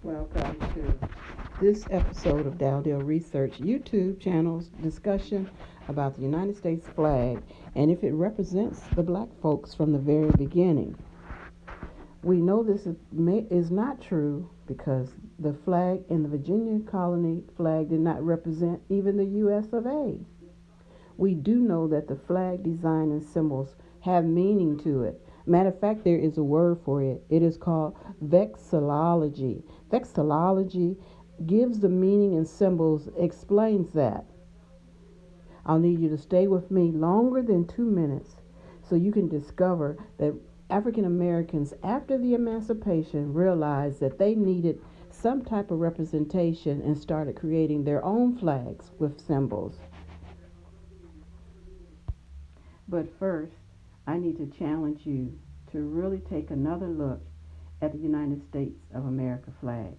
Welcome to this episode of Dowdell Research YouTube channel's discussion about the United States flag and if it represents the black folks from the very beginning. We know this is not true because the flag in the Virginia colony flag did not represent even the U.S. of A. We do know that the flag design and symbols have meaning to it. Matter of fact, there is a word for it. It is called vexillology. Vexillology gives the meaning and symbols, explains that. I'll need you to stay with me longer than 2 minutes so you can discover that African Americans, after the emancipation, realized that they needed some type of representation and started creating their own flags with symbols. But first, I need to challenge you to really take another look at the United States of America flag.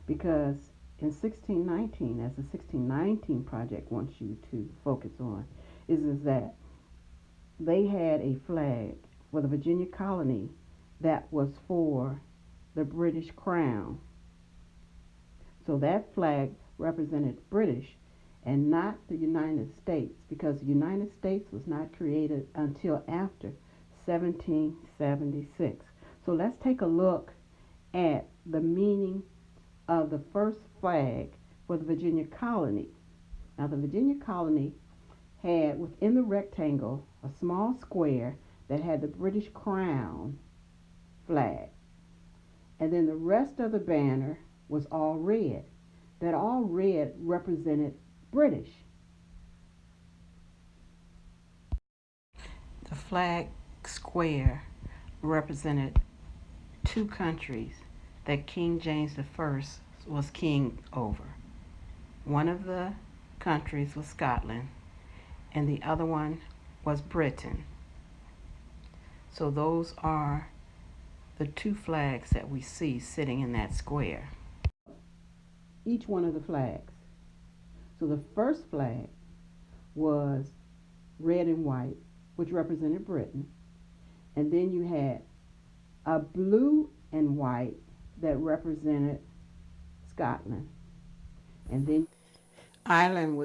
Because in 1619, as the 1619 Project wants you to focus on, is that they had a flag for the Virginia colony that was for the British Crown. So that flag represented British and not the United States, because the United States was not created until after 1776. So let's take a look at the meaning of the first flag for the Virginia colony. Now, the Virginia colony had within the rectangle a small square that had the British Crown flag, and then the rest of the banner was all red. That all red represented British. The flag square represented two countries that King James I was king over. One of the countries was Scotland, and the other one was Britain. So those are the two flags that we see sitting in that square. Each one of the flags. So the first flag was red and white, which represented Britain. And then you had a blue and white that represented Scotland. And then Ireland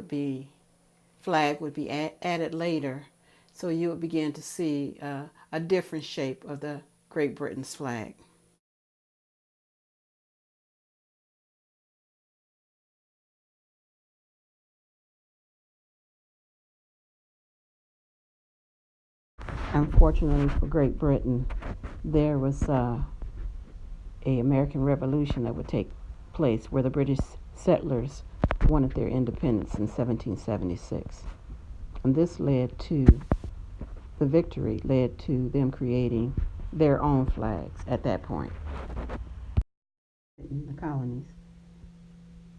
flag would be added later. So you would begin to see a different shape of the Great Britain's flag. Unfortunately for Great Britain, there was a American Revolution that would take place where the British settlers wanted their independence in 1776. And this led to, the victory led to them creating their own flags at that point. In the colonies,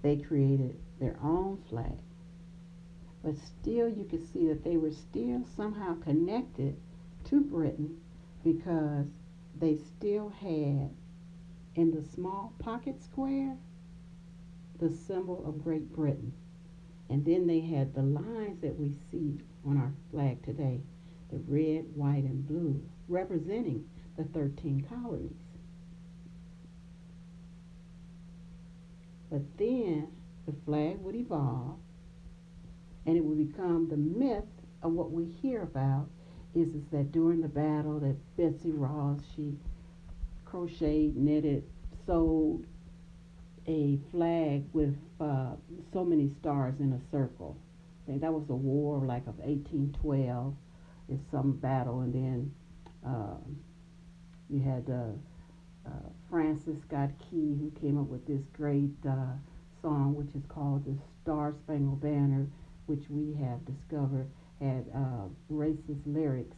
they created their own flag. But still you could see that they were still somehow connected to Britain because they still had in the small pocket square the symbol of Great Britain. And then they had the lines that we see on our flag today, the red, white, and blue, representing the 13 colonies. But then the flag would evolve and it would become the myth of what we hear about is that during the battle that Betsy Ross, she crocheted, knitted, sewed a flag with so many stars in a circle. I think that was a war like of 1812. It's some battle, and then you had Francis Scott Key, who came up with this great song, which is called the Star Spangled Banner, which we have discovered had racist lyrics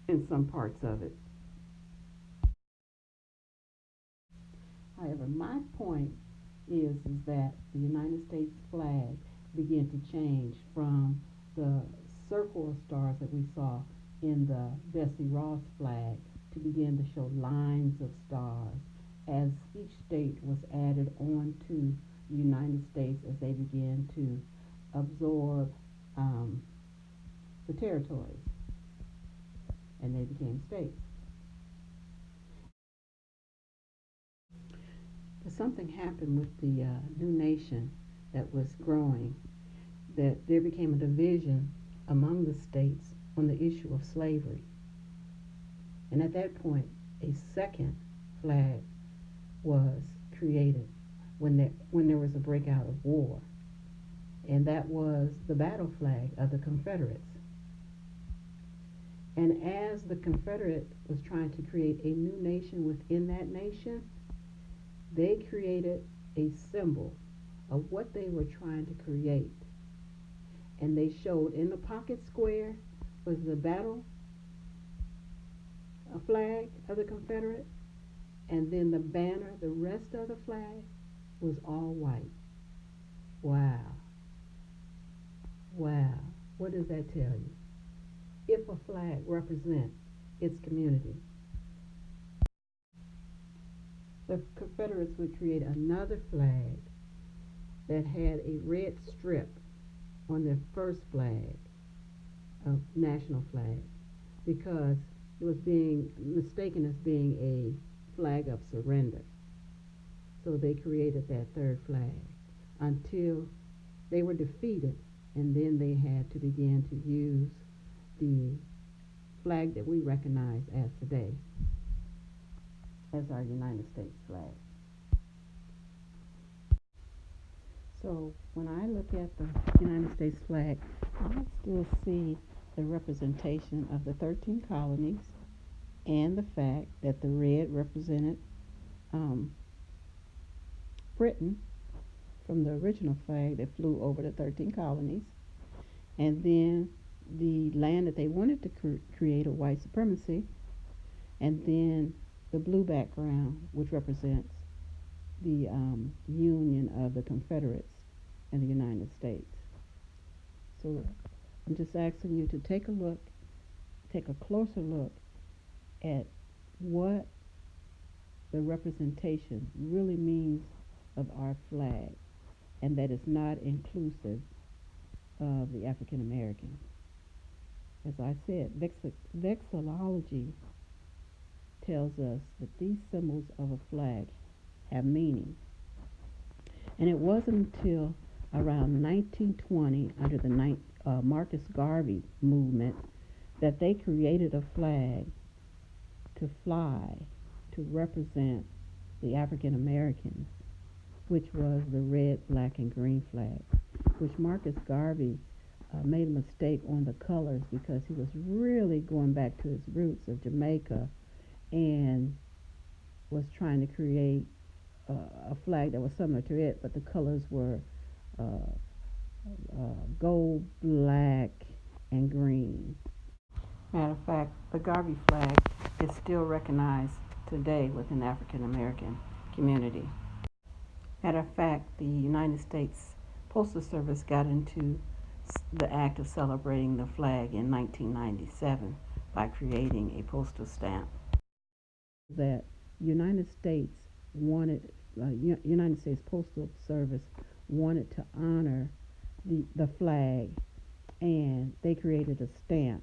in some parts of it. However, my point is that the United States flag began to change from the circle of stars that we saw in the Betsy Ross flag to begin to show lines of stars as each state was added on to the United States as they began to absorb the territories and they became states. something happened with the new nation that was growing, that there became a division among the states on the issue of slavery. And at that point, a second flag was created when there was a breakout of war, and that was the battle flag of the Confederates. And as the Confederate was trying to create a new nation within that nation, they created a symbol of what they were trying to create. And they showed in the pocket square was the battle flag of the Confederate, and then the banner, the rest of the flag, was all white. Wow. Wow. What does that tell you? If a flag represents its community, the Confederates would create another flag that had a red strip on their first flag, a national flag, because it was being mistaken as being a flag of surrender. So they created that third flag until they were defeated, and then they had to begin to use the flag that we recognize as today as our United States flag. So when I look at the United States flag, I still see the representation of the 13 colonies and the fact that the red represented Britain from the original flag that flew over the 13 colonies, and then the land that they wanted to create a white supremacy, and then the blue background, which represents the union of the Confederates and the United States. So I'm just asking you to take a closer look at what the representation really means of our flag, and that it's not inclusive of the African American. As I said, vexillology tells us that these symbols of a flag have meaning. And it wasn't until around 1920, under the Marcus Garvey movement, that they created a flag to fly, to represent the African Americans, which was the red, black, and green flag, which Marcus Garvey made a mistake on the colors because he was really going back to his roots of Jamaica and was trying to create a flag that was similar to it, but the colors were gold, black, and green. Matter of fact, the Garvey flag is still recognized today within the African American community. Matter of fact, the United States Postal Service got into the act of celebrating the flag in 1997 by creating a postal stamp. That United States United States Postal Service wanted to honor the flag, and they created a stamp.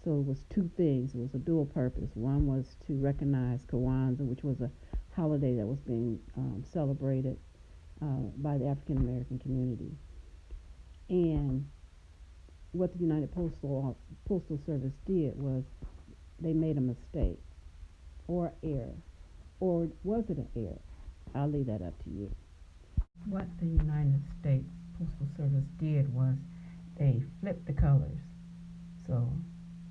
So it was two things. It was a dual purpose. One was to recognize Kwanzaa, which was a holiday that was being celebrated by the African American community. And what the United Postal Service did was they made a mistake or error. Or was it an error? I'll leave that up to you. What the United States Postal Service did was they flipped the colors. So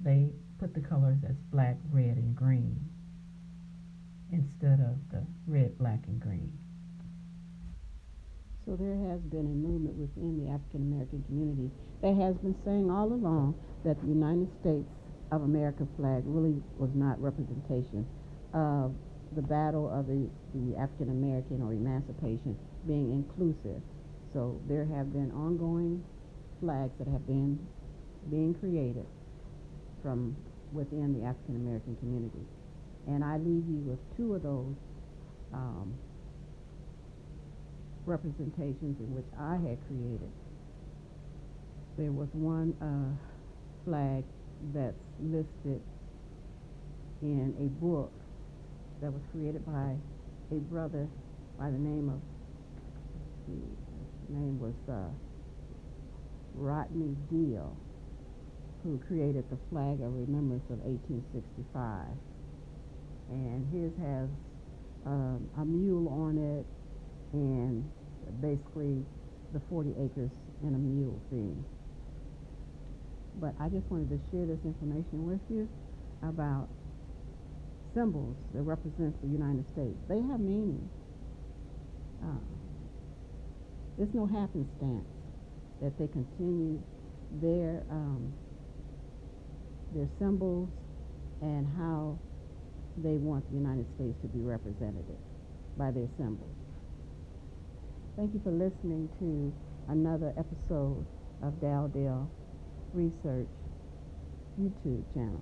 they put the colors as black, red, and green instead of the red, black, and green. So there has been a movement within the African American community that has been saying all along that the United States of America flag really was not representation of the battle of the African American or emancipation being inclusive. So there have been ongoing flags that have been being created from within the African American community. And I leave you with two of those representations in which I had created. There was one flag that's listed in a book that was created by a brother by the name of, his name was Rodney Deal, who created the flag of remembrance of 1865. And his has a mule on it, and basically the 40 acres and a mule theme. But I just wanted to share this information with you about symbols that represent the United States. They have meaning. It's no happenstance that they continue their symbols and how they want the United States to be represented by their symbols. Thank you for listening to another episode of Dowdell Research YouTube channel.